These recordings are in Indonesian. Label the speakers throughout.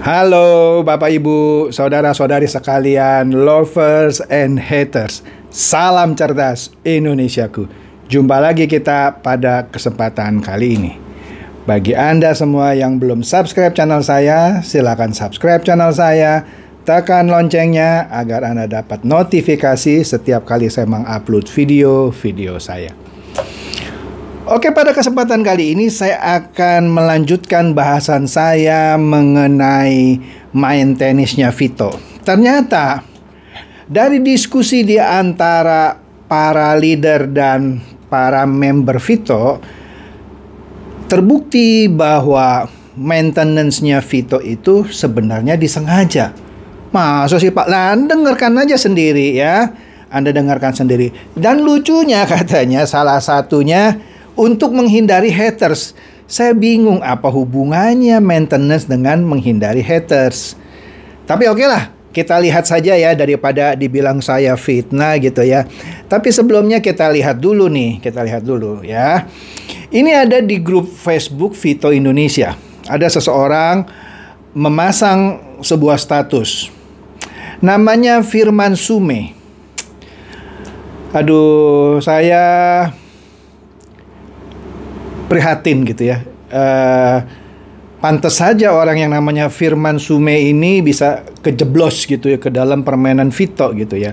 Speaker 1: Halo Bapak Ibu, saudara-saudari sekalian, lovers and haters. Salam cerdas Indonesiaku. Jumpa lagi kita pada kesempatan kali ini. Bagi Anda semua yang belum subscribe channel saya, silakan subscribe channel saya. Tekan loncengnya agar Anda dapat notifikasi setiap kali saya mengupload video-video saya. Oke, pada kesempatan kali ini saya akan melanjutkan bahasan saya mengenai main tenisnya Vito. Ternyata dari diskusi di antara para leader dan para member Vito, terbukti bahwa maintenance-nya Vito itu sebenarnya disengaja. Masa sih Pak? Nah, dengarkan aja sendiri ya. Anda dengarkan sendiri. Dan lucunya katanya salah satunya untuk menghindari haters. Saya bingung apa hubungannya maintenance dengan menghindari haters. Tapi oke lah, kita lihat saja ya daripada dibilang saya fitnah gitu ya. Tapi sebelumnya kita lihat dulu nih, ya. Ini ada di grup Facebook Vito Indonesia. Ada seseorang memasang sebuah status. Namanya Firman Sume. Aduh, saya prihatin gitu ya. Pantes saja orang yang namanya Firman Sume ini bisa kejeblos gitu ya ke dalam permainan Vito gitu ya.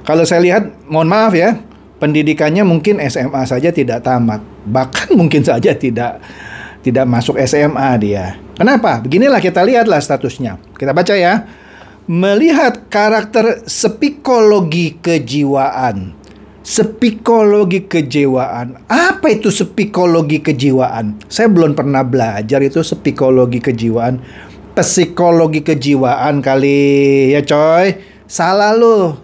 Speaker 1: Kalau saya lihat, mohon maaf ya, pendidikannya mungkin SMA saja tidak tamat, bahkan mungkin saja tidak masuk SMA dia. Kenapa? Beginilah, kita lihatlah statusnya. Kita baca ya. Melihat karakter psikologi kejiwaan. Psikologi kejiwaan. Apa itu psikologi kejiwaan? Saya belum pernah belajar itu psikologi kejiwaan. Psikologi kejiwaan kali ya coy. Salah lo.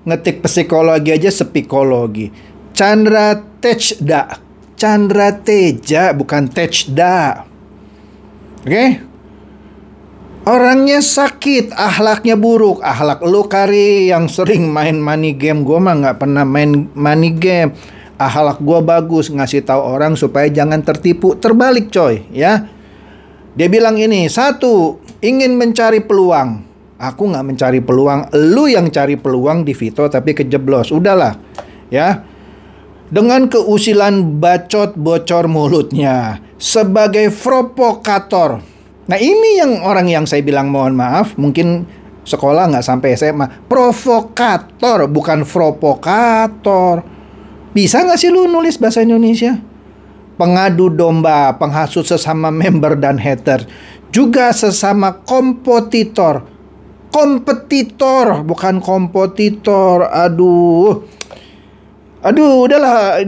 Speaker 1: Ngetik psikologi aja psikologi. Chandra Tejda. Chandra Teja bukan Tejda. Oke? Orangnya sakit, akhlaknya buruk. Akhlak lu kari yang sering main money game. Gue mah nggak pernah main money game. Akhlak gue bagus, ngasih tahu orang supaya jangan tertipu. Terbalik coy ya. Dia bilang ini, satu, ingin mencari peluang. Aku nggak mencari peluang, lu yang cari peluang di Vito tapi kejeblos. Udahlah ya. Dengan keusilan bacot bocor mulutnya sebagai provokator. Nah ini yang orang yang saya bilang mohon maaf, mungkin sekolah nggak sampai SMA. Provokator, bukan provokator. Bisa nggak sih lu nulis bahasa Indonesia? Pengadu domba, penghasut sesama member dan hater. Juga sesama kompetitor. Kompetitor, bukan kompetitor. Aduh, udahlah.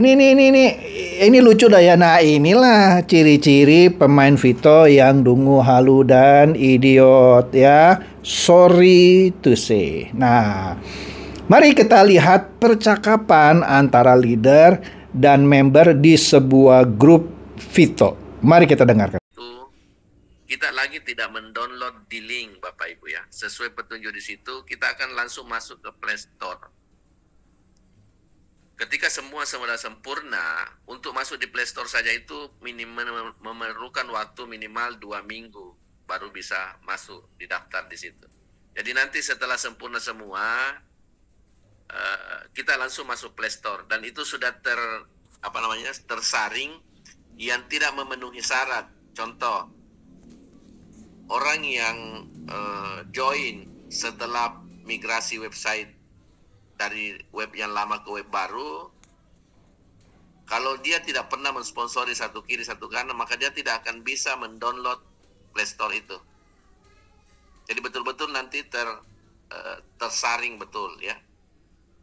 Speaker 1: Ini lucu dah ya. Nah, inilah ciri-ciri pemain Vito yang dungu, halu, dan idiot ya. Sorry to say. Nah, mari kita lihat percakapan antara leader dan member di sebuah grup Vito. Mari kita dengarkan.
Speaker 2: Kita lagi tidak mendownload di link Bapak Ibu ya. Sesuai petunjuk di situ, kita akan langsung masuk ke Play Store. Ketika semua sudah sempurna, untuk masuk di Play Store saja itu memerlukan waktu minimal 2 minggu baru bisa masuk didaftar di situ. Jadi nanti setelah sempurna semua, kita langsung masuk Play Store dan itu sudah tersaring yang tidak memenuhi syarat. Contoh, orang yang join setelah migrasi website dari web yang lama ke web baru, kalau dia tidak pernah mensponsori satu kiri satu kanan, maka dia tidak akan bisa mendownload Play Store itu. Jadi betul-betul nanti tersaring betul ya.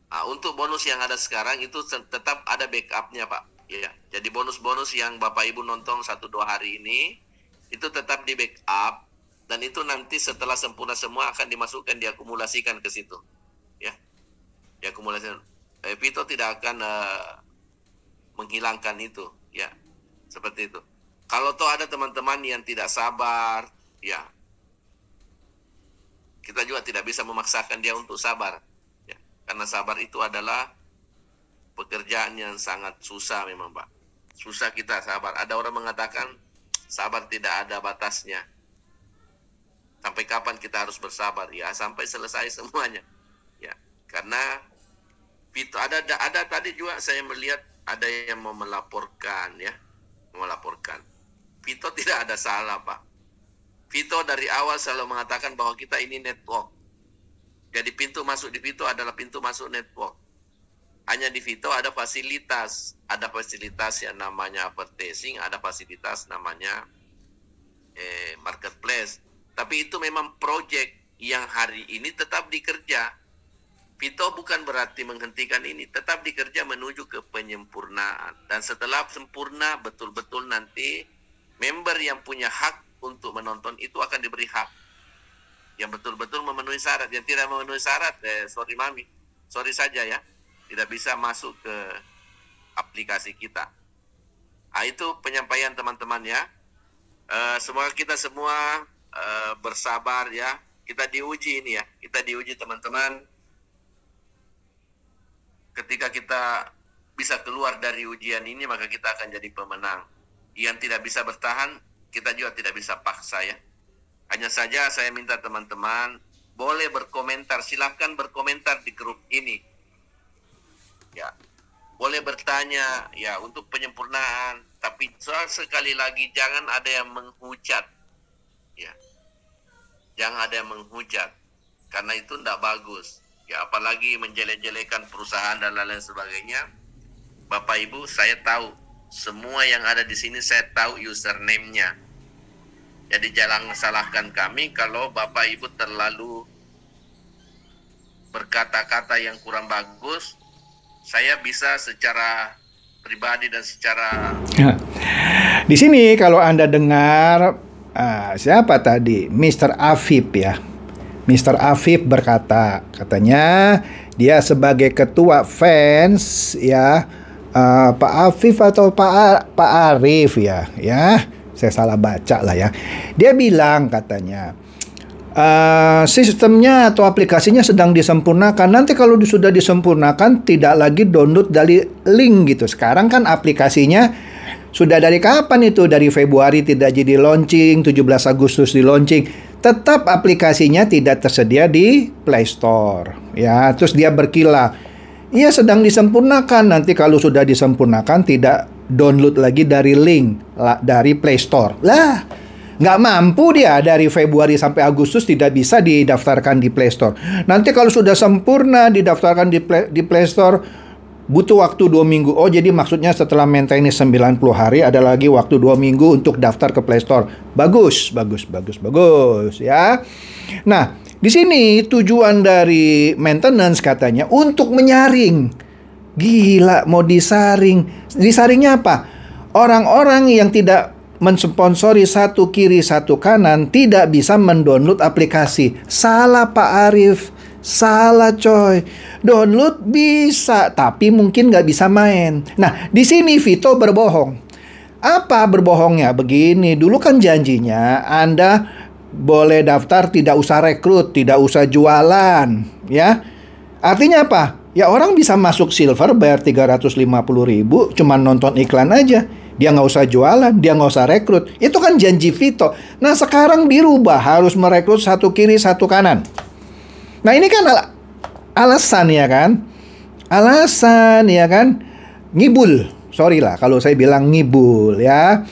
Speaker 2: Nah, untuk bonus yang ada sekarang itu tetap ada backupnya Pak. Ya, jadi bonus-bonus yang Bapak Ibu nonton 1-2 hari ini itu tetap di backup dan itu nanti setelah sempurna semua akan dimasukkan, diakumulasikan ke situ. Ya. Diakumulasikan. Vito tidak akan menghilangkan itu, ya. Seperti itu. Kalau toh ada teman-teman yang tidak sabar, ya. Kita juga tidak bisa memaksakan dia untuk sabar, ya. Karena sabar itu adalah pekerjaan yang sangat susah memang, Pak. Susah kita sabar. Ada orang mengatakan sabar tidak ada batasnya. Sampai kapan kita harus bersabar? Ya, sampai selesai semuanya. Ya, karena Vito ada tadi juga saya melihat ada yang mau melaporkan, ya, melaporkan. Vito tidak ada salah, Pak. Vito dari awal selalu mengatakan bahwa kita ini network. Jadi pintu masuk di Vito adalah pintu masuk network. Hanya di Vito ada fasilitas yang namanya advertising, ada fasilitas namanya marketplace. Tapi itu memang proyek yang hari ini tetap dikerja. Vito bukan berarti menghentikan ini, tetap dikerja menuju ke penyempurnaan. Dan setelah sempurna, betul-betul nanti member yang punya hak untuk menonton itu akan diberi hak. Yang betul-betul memenuhi syarat. Yang tidak memenuhi syarat, sorry Mami, sorry saja ya, tidak bisa masuk ke aplikasi kita. Nah, itu penyampaian teman-teman ya. Semoga kita semua bersabar ya. Kita diuji ini ya. Kita diuji teman-teman. Ketika kita bisa keluar dari ujian ini, maka kita akan jadi pemenang. Yang tidak bisa bertahan, kita juga tidak bisa paksa ya. Hanya saja saya minta teman-teman boleh berkomentar. Silahkan berkomentar di grup ini. Ya, boleh bertanya ya untuk penyempurnaan. Tapi sekali lagi jangan ada yang menghujat. Ya, jangan ada yang menghujat, karena itu tidak bagus. Ya, apalagi menjelek-jelekan perusahaan dan lain-lain sebagainya. Bapak Ibu, saya tahu semua yang ada di sini, saya tahu username-nya. Jadi jangan salahkan kami kalau Bapak Ibu terlalu berkata-kata yang kurang bagus. Saya bisa secara pribadi dan secara...
Speaker 1: Di sini kalau Anda dengar siapa tadi? Mr. Afif ya. Mr. Afif berkata, katanya dia sebagai ketua fans ya, Pak Afif atau Pak Arif ya, saya salah baca lah ya. Dia bilang katanya sistemnya atau aplikasinya sedang disempurnakan. Nanti kalau sudah disempurnakan tidak lagi download dari link gitu. Sekarang kan aplikasinya sudah dari kapan itu? Dari Februari tidak jadi launching, 17 Agustus di launching. Tetap aplikasinya tidak tersedia di Play Store. Ya, terus dia berkilah. Iya, sedang disempurnakan. Nanti kalau sudah disempurnakan tidak download lagi dari link dari Play Store. Lah, nggak mampu dia dari Februari sampai Agustus tidak bisa didaftarkan di Play Store. Nanti kalau sudah sempurna didaftarkan di Play Store, butuh waktu 2 minggu. Oh, jadi maksudnya setelah maintenance 90 hari ada lagi waktu 2 minggu untuk daftar ke Play Store. Bagus ya. Nah, di sini tujuan dari maintenance katanya untuk menyaring. Gila, mau disaring. Disaringnya apa? Orang-orang yang tidak mensponsori satu kiri satu kanan tidak bisa mendownload aplikasi. Salah Pak Arif. Salah coy. Download bisa, tapi mungkin nggak bisa main. Nah, di sini Vito berbohong. Apa berbohongnya? Begini, dulu kan janjinya Anda boleh daftar, tidak usah rekrut, tidak usah jualan, ya. Artinya apa? Ya orang bisa masuk silver bayar 350.000, cuma nonton iklan aja. Dia nggak usah jualan, dia nggak usah rekrut. Itu kan janji Vito. Nah, sekarang dirubah, harus merekrut satu kiri satu kanan. Nah, ini kan alasan ya kan? Alasan ya kan? Ngibul. Sorry lah kalau saya bilang ngibul ya.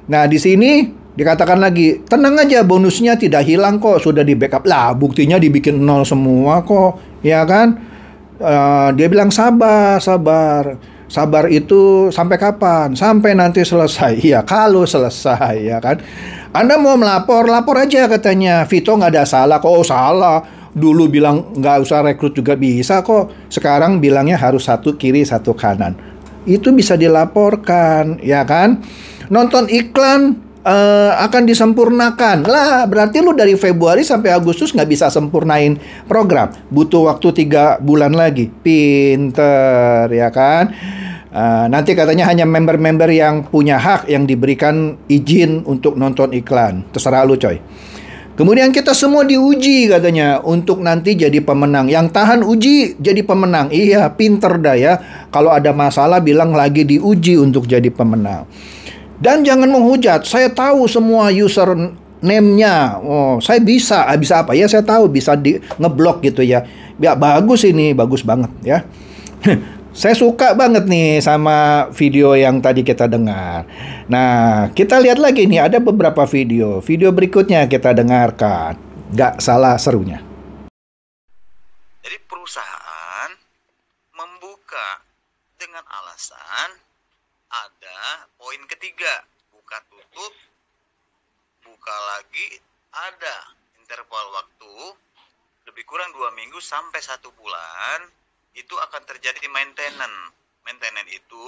Speaker 1: Nah, di sini dikatakan lagi, tenang aja bonusnya tidak hilang kok, sudah di backup. Lah, buktinya dibikin nol semua kok, ya kan? Dia bilang sabar. Sabar itu sampai kapan? Sampai nanti selesai. Ya, kalau selesai ya kan. Anda mau melapor, lapor aja katanya. Vito nggak ada salah kok. Oh, salah. Dulu bilang nggak usah rekrut juga bisa kok. Sekarang bilangnya harus satu kiri satu kanan. Itu bisa dilaporkan, ya kan? Nonton iklan akan disempurnakan. Lah, berarti lu dari Februari sampai Agustus nggak bisa sempurnain program. Butuh waktu 3 bulan lagi. Pinter, ya kan? Nanti katanya hanya member-member yang punya hak yang diberikan izin untuk nonton iklan. Terserah lu coy. Kemudian kita semua diuji katanya untuk nanti jadi pemenang. Yang tahan uji jadi pemenang. Iya, pinter dah ya. Kalau ada masalah bilang lagi diuji untuk jadi pemenang. Dan jangan menghujat. Saya tahu semua user name-nya. Oh, saya bisa apa ya? Saya tahu bisa di ngeblok gitu ya. Ya bagus ini, bagus banget ya. Saya suka banget nih sama video yang tadi kita dengar. Nah, kita lihat lagi nih, ada beberapa video. Video berikutnya kita dengarkan. Gak salah serunya.
Speaker 3: Jadi perusahaan membuka dengan alasan ada poin ketiga, buka tutup, buka lagi, ada interval waktu lebih kurang 2 minggu sampai 1 bulan. Itu akan terjadi maintenance. Maintenance itu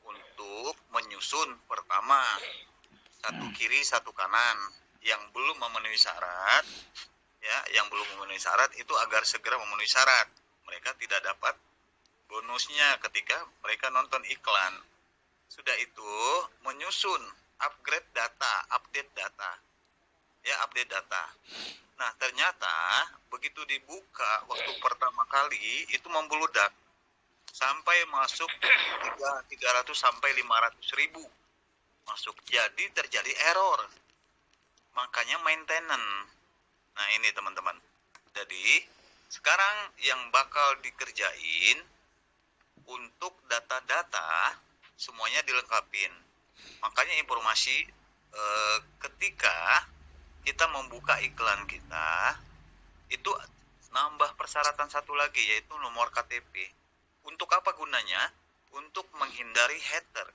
Speaker 3: untuk menyusun pertama satu kiri satu kanan yang belum memenuhi syarat, ya, yang belum memenuhi syarat itu agar segera memenuhi syarat. Mereka tidak dapat bonusnya ketika mereka nonton iklan. Sudah itu menyusun upgrade data, update data. Ya, update data. Nah, ternyata begitu dibuka waktu pertama kali itu membludak sampai masuk 300 sampai 500 ribu masuk. Jadi terjadi error. Makanya maintenance. Nah, ini teman-teman. Jadi sekarang yang bakal dikerjain untuk data-data semuanya dilengkapin. Makanya informasi ketika kita membuka iklan kita itu nambah persyaratan satu lagi, yaitu nomor KTP. Untuk apa gunanya? Untuk menghindari hater.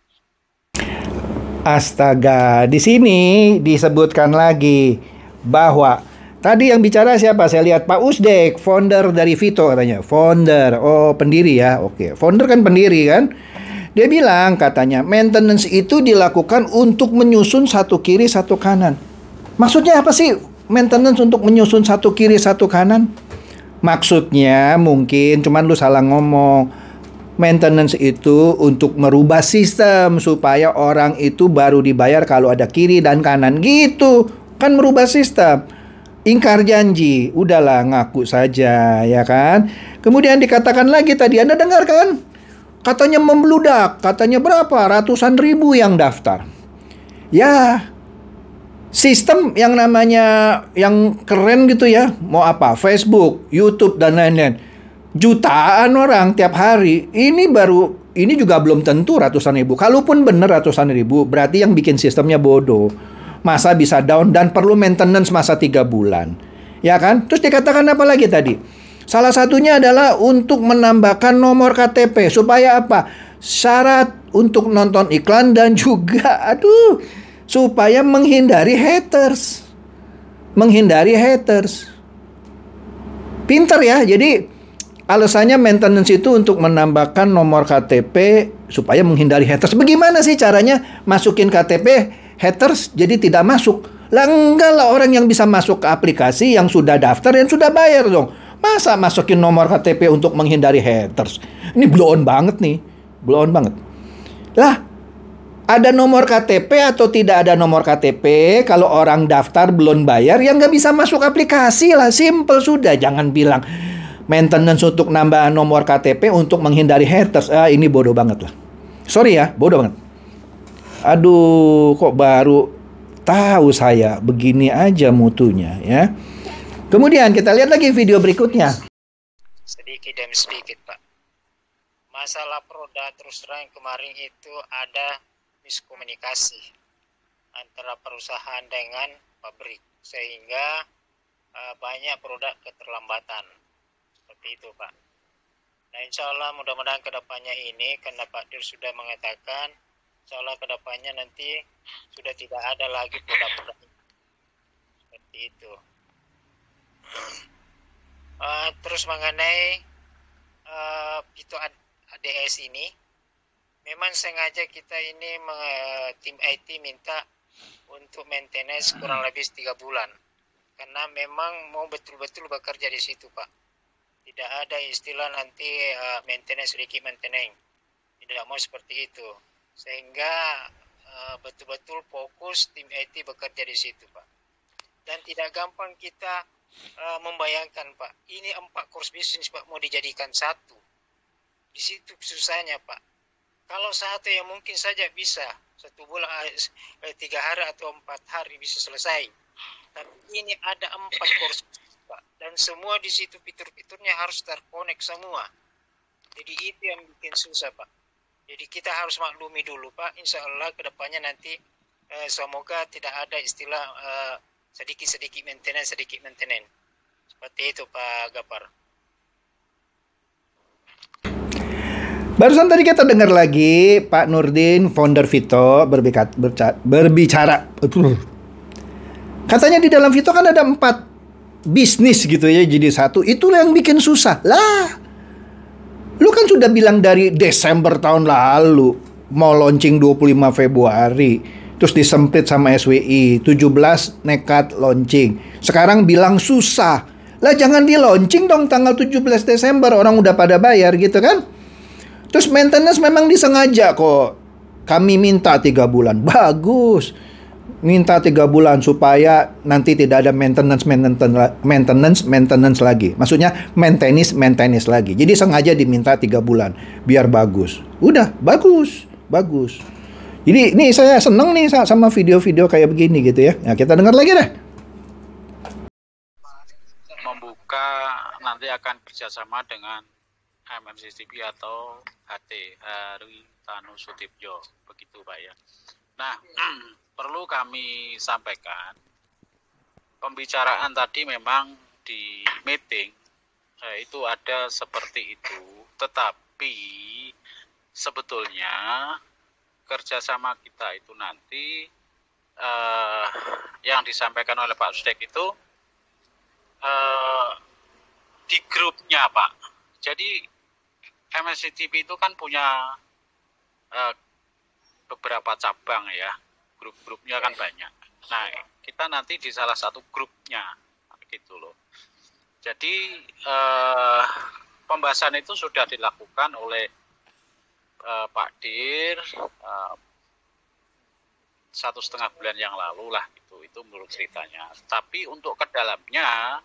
Speaker 1: Astaga, di sini disebutkan lagi bahwa tadi yang bicara siapa? Saya lihat Pak Usdek, founder dari Vito katanya. Founder, oh pendiri ya, oke. Founder kan pendiri kan? Dia bilang katanya maintenance itu dilakukan untuk menyusun satu kiri satu kanan. Maksudnya apa sih maintenance untuk menyusun satu kiri satu kanan? Maksudnya mungkin cuman lu salah ngomong. Maintenance itu untuk merubah sistem supaya orang itu baru dibayar kalau ada kiri dan kanan gitu. Kan merubah sistem. Ingkar janji, udahlah ngaku saja ya kan. Kemudian dikatakan lagi tadi, Anda dengar kan? Katanya membludak, katanya berapa? Ratusan ribu yang daftar. Ya, sistem yang namanya yang keren gitu ya, mau apa? Facebook, YouTube dan lain-lain. Jutaan orang tiap hari. Ini juga belum tentu ratusan ribu. Kalaupun benar ratusan ribu, berarti yang bikin sistemnya bodoh. Masa bisa down dan perlu maintenance masa 3 bulan. Ya kan? Terus dikatakan apa lagi tadi? Salah satunya adalah untuk menambahkan nomor KTP. Supaya apa? Syarat untuk nonton iklan dan juga supaya menghindari haters. Menghindari haters. Pinter ya. Jadi alasannya maintenance itu untuk menambahkan nomor KTP supaya menghindari haters. Bagaimana sih caranya masukin KTP haters jadi tidak masuk? Lah enggak lah, orang yang bisa masuk ke aplikasi yang sudah daftar dan sudah bayar dong. Masa masukin nomor KTP untuk menghindari haters? Ini blow on banget nih. Blow on banget. Lah, ada nomor KTP atau tidak ada nomor KTP, kalau orang daftar belum bayar, ya nggak bisa masuk aplikasi lah. Simple sudah. Jangan bilang maintenance untuk nambah nomor KTP untuk menghindari haters. Ini bodoh banget lah. Sorry ya, bodoh banget. Aduh, kok baru tahu saya begini aja mutunya ya. Kemudian kita lihat lagi video berikutnya.
Speaker 4: Sedikit demi sedikit, Pak. Masalah produk terus terang kemarin itu ada miskomunikasi antara perusahaan dengan pabrik sehingga banyak produk keterlambatan seperti itu, Pak. Nah, insya Allah mudah-mudahan kedepannya ini karena Pak Dir sudah mengatakan insya Allah kedepannya nanti sudah tidak ada lagi produk-produk seperti itu. Terus mengenai Vito ADS ini, memang sengaja kita ini tim IT minta untuk maintenance kurang lebih 3 bulan. Karena memang mau betul-betul bekerja di situ, Pak. Tidak ada istilah nanti maintenance, sedikit maintenance. Tidak mau seperti itu. Sehingga betul-betul fokus tim IT bekerja di situ, Pak. Dan tidak gampang kita membayangkan, Pak. Ini 4 course bisnis, Pak, mau dijadikan satu. Di situ susahnya, Pak. Kalau satu yang mungkin saja bisa 1 bulan, 3 hari atau 4 hari bisa selesai. Tapi ini ada 4 kursus, Pak. Dan semua di situ fitur-fiturnya harus terkonek semua. Jadi itu yang bikin susah, Pak. Jadi kita harus maklumi dulu, Pak. Insya Allah kedepannya nanti semoga tidak ada istilah sedikit-sedikit maintenance. Seperti itu, Pak Gapar.
Speaker 1: Barusan tadi kita dengar lagi Pak Nurdin, founder Vito, berbicara. Katanya di dalam Vito kan ada 4 bisnis gitu ya, jadi satu. Itu yang bikin susah. Lah, lu kan sudah bilang dari Desember tahun lalu mau launching 25 Februari. Terus disemprit sama SWI, 17 nekat launching. Sekarang bilang susah. Lah jangan di launching dong tanggal 17 Desember, orang udah pada bayar gitu kan. Terus maintenance memang disengaja kok. Kami minta 3 bulan. Bagus. Minta 3 bulan supaya nanti tidak ada maintenance lagi. Maksudnya maintenance lagi. Jadi sengaja diminta 3 bulan biar bagus. Udah, bagus. Jadi ini saya seneng nih sama video-video kayak begini gitu ya. Nah, kita dengar lagi deh.
Speaker 5: Membuka nanti akan kerjasama dengan MNCTV atau HT, Haritanu Sudibyo, begitu Pak ya. Nah, perlu kami sampaikan, pembicaraan tadi memang di meeting itu ada seperti itu, tetapi sebetulnya kerjasama kita itu nanti yang disampaikan oleh Pak Usdek itu di grupnya Pak. Jadi MNCTV itu kan punya beberapa cabang ya, grup-grupnya kan banyak. Nah, kita nanti di salah satu grupnya, gitu loh. Jadi pembahasan itu sudah dilakukan oleh Pak Dir 1,5 bulan yang lalu lah, gitu. Itu menurut ceritanya. Tapi untuk ke dalamnya,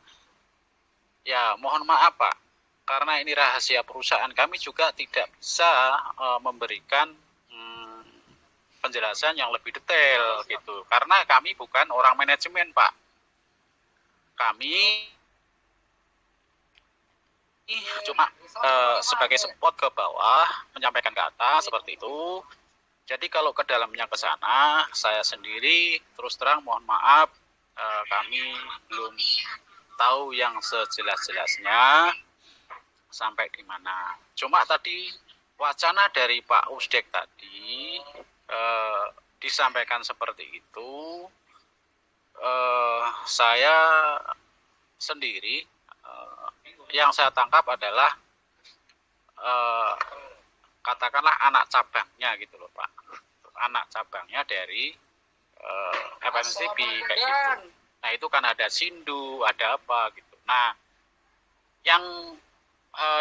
Speaker 5: ya mohon maaf Pak. Karena ini rahasia perusahaan, kami juga tidak bisa memberikan penjelasan yang lebih detail gitu. Karena kami bukan orang manajemen, Pak. Kami cuma sebagai support ke bawah, menyampaikan ke atas seperti itu. Jadi kalau ke dalamnya ke sana, saya sendiri terus terang mohon maaf, kami belum tahu yang sejelas-jelasnya sampai di mana. Cuma tadi wacana dari Pak Usdek tadi disampaikan seperti itu. Saya sendiri yang saya tangkap adalah katakanlah anak cabangnya gitu loh Pak. Anak cabangnya dari FNCB kayak gitu. Nah itu kan ada Sindu, ada apa gitu. Nah yang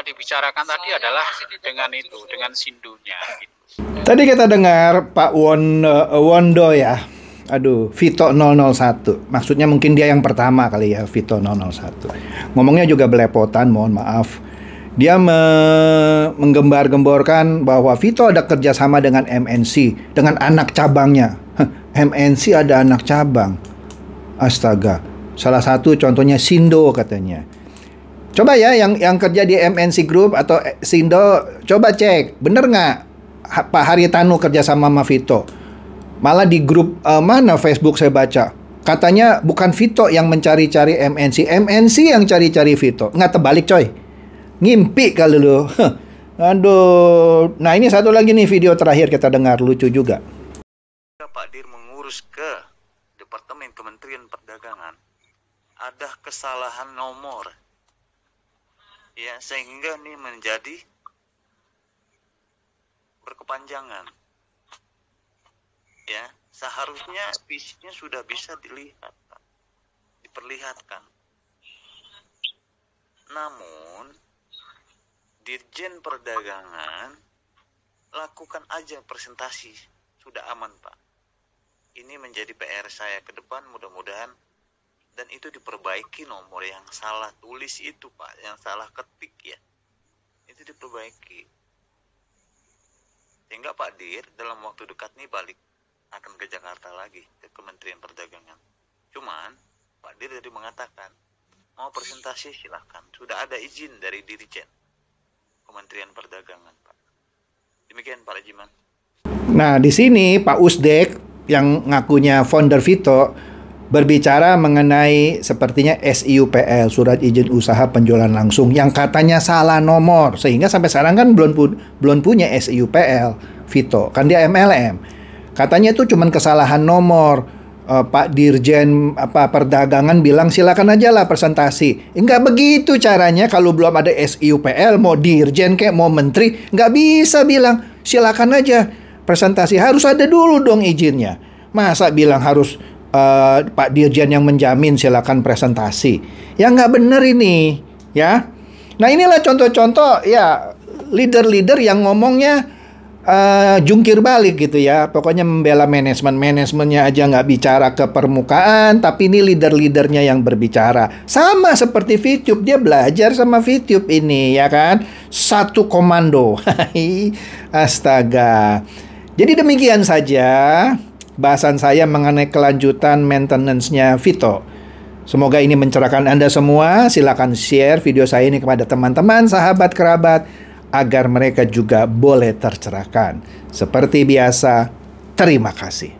Speaker 5: dibicarakan tadi adalah dengan itu, dengan Sindunya gitu.
Speaker 1: Tadi kita dengar Pak Wondo ya. Aduh, Vito 001. Maksudnya mungkin dia yang pertama kali ya, Vito 001. Ngomongnya juga belepotan, mohon maaf. Dia menggembar-gemborkan bahwa Vito ada kerjasama dengan MNC, dengan anak cabangnya. MNC ada anak cabang. Astaga. Salah satu contohnya Sindo katanya. Coba ya yang kerja di MNC Group atau Sindo, coba cek, bener nggak Pak Haritanu kerja sama Vito? Malah di grup mana Facebook saya baca, katanya bukan Vito yang mencari-cari MNC, MNC yang cari-cari Vito. Nggak, terbalik coy. Ngimpi kali lu. Aduh. Nah ini satu lagi nih video terakhir kita dengar, lucu juga.
Speaker 3: Pak Dir mengurus ke Departemen Kementerian Perdagangan, ada kesalahan nomor. Ya, sehingga ini menjadi berkepanjangan. Ya, seharusnya fisiknya sudah bisa dilihat, diperlihatkan. Namun, Dirjen Perdagangan lakukan aja presentasi, sudah aman Pak. Ini menjadi PR saya ke depan, mudah-mudahan. Dan itu diperbaiki nomor yang salah tulis itu Pak, yang salah ketik ya. Itu diperbaiki. Sehingga Pak Dir dalam waktu dekat nih balik akan ke Jakarta lagi, ke Kementerian Perdagangan. Cuman dia tadi mengatakan mau presentasi silakan, sudah ada izin dari Dirjen Kementerian Perdagangan, Pak. Demikian Pak Rajiman.
Speaker 1: Nah, di sini Pak Usdek yang ngakunya founder Vito berbicara mengenai sepertinya SIUPL, Surat Izin Usaha Penjualan Langsung, yang katanya salah nomor, sehingga sampai sekarang kan belum punya SIUPL Vito, kan dia MLM. Katanya itu cuma kesalahan nomor. Pak Dirjen Perdagangan bilang silakan aja lah presentasi. Enggak begitu caranya. Kalau belum ada SIUPL, mau Dirjen kayak mau menteri, nggak bisa bilang silakan aja presentasi. Harus ada dulu dong izinnya. Masa bilang harus Pak Dirjen yang menjamin silakan presentasi? Ya nggak benar ini, ya. Nah, inilah contoh-contoh ya leader-leader yang ngomongnya jungkir balik gitu ya. Pokoknya membela manajemennya aja nggak bicara ke permukaan, tapi ini leader-leadernya yang berbicara. Sama seperti VTube, dia belajar sama VTube ini ya kan, satu komando. Astaga. Jadi demikian saja bahasan saya mengenai kelanjutan maintenance-nya Vito. Semoga ini mencerahkan Anda semua. Silakan share video saya ini kepada teman-teman, sahabat, kerabat, agar mereka juga boleh tercerahkan. Seperti biasa, terima kasih.